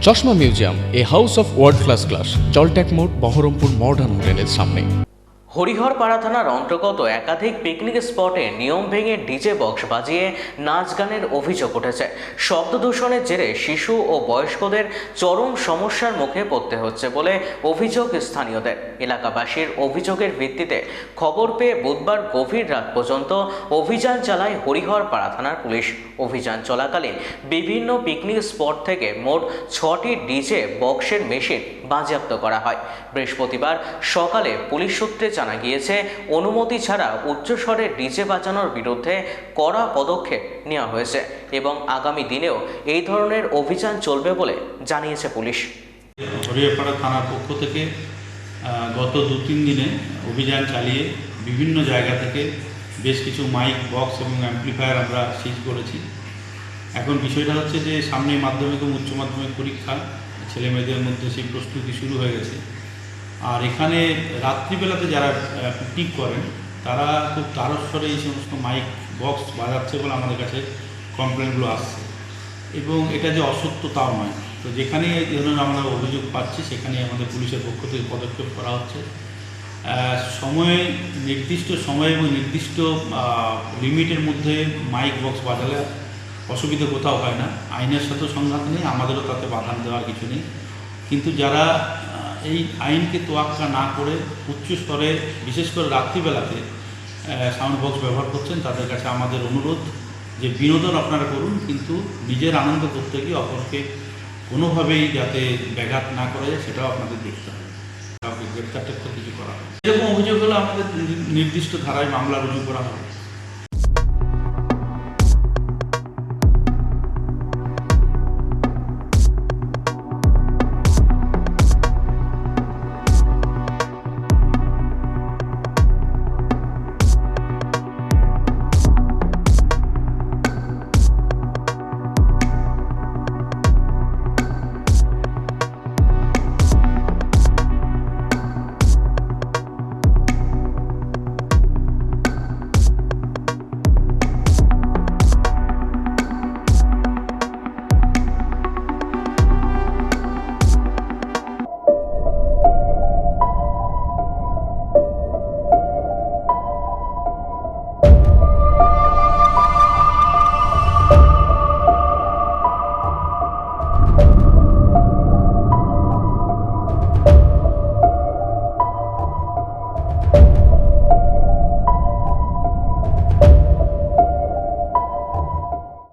চশমা museum, a house of world class, জলট্যাক মোড়, বহরমপুর মডার্ন হোটেলের সামনে। হরিহরপাড়া থানার অন্তর্গত একাধিক পিকনিক স্পটে নিয়ম ভেঙে ডিজে বক্স বাজিয়ে নাচ গানের অভিযোগ উঠেছে। শব্দ দূষণের জেরে শিশু ও বয়স্কদের চরম সমস্যার মুখে পড়তে হচ্ছে বলে অভিযোগ স্থানীয়দের। এলাকাবাসীর অভিযোগের ভিত্তিতে খবর পেয়ে বুধবার গভীর রাত পর্যন্ত অভিযান চালায় হরিহরপাড়া থানার পুলিশ। অভিযান চলাকালীন বিভিন্ন পিকনিক স্পট থেকে মোট 6টি ডিজে বক্সের মেশিন বাজেয়াপ্ত করা হয়। বৃহস্পতিবার সকালে পুলিশ সূত্রে জানা গিয়েছে, অনুমতি ছাড়া উচ্চস্বরে ডিজে বাজানোর বিরুদ্ধে কড়া পদক্ষেপ নেওয়া হয়েছে এবং আগামী দিনেও এই ধরনের অভিযান চলবে বলে জানিয়েছে পুলিশ। হরিহরপাড়া থানার পক্ষ থেকে গত 2-3 দিনে অভিযান চালিয়ে বিভিন্ন জায়গা থেকে বেশ কিছু মাইক বক্স এবং অ্যাম্প্লিফায়ার আমরা সিজ করেছি। এখন বিষয়টা হচ্ছে যে সামনে মাধ্যমিক এবং উচ্চ মাধ্যমিক পরীক্ষা, ছেলে মেয়েদের মধ্যে সেই প্রস্তুতি শুরু হয়ে গেছে। আর এখানে রাত্রিবেলাতে যারা পিকনিক করেন তারা খুব তারস্বরে এই সমস্ত মাইক বক্স বাজাচ্ছে বলে আমাদের কাছে কমপ্লেনগুলো আসছে, এবং এটা যে অসত্য তাও নয়। তো যেখানেই এই ধরনের আমরা অভিযোগ পাচ্ছি সেখানেই আমাদের পুলিশের পক্ষ থেকে পদক্ষেপ করা হচ্ছে। নির্দিষ্ট সময় এবং নির্দিষ্ট লিমিটের মধ্যে মাইক বক্স বাজালে অসুবিধা কোথাও হয় না, আইনের সাথেও সংঘাত নেই, আমাদেরও তাতে বাধা দেওয়ার কিছু নেই। কিন্তু যারা এই আইনকে তোয়াক্কা না করে উচ্চ স্তরে বিশেষ করে রাত্রিবেলাতে সাউন্ড বক্স ব্যবহার করছেন, তাদের কাছে আমাদের অনুরোধ যে বিনোদন আপনারা করুন, কিন্তু নিজের আনন্দ করতে গিয়ে অপরকে কোনোভাবেই যাতে ব্যাঘাত না করা যায় সেটাও আপনাদের দেখতে হবে। কাউকে গ্রেপ্তার টেপ্তার কিছু করা হবে, এরকম অভিযোগ হলে আমাদের নির্দিষ্ট ধারায় মামলা রুজু করা হবে।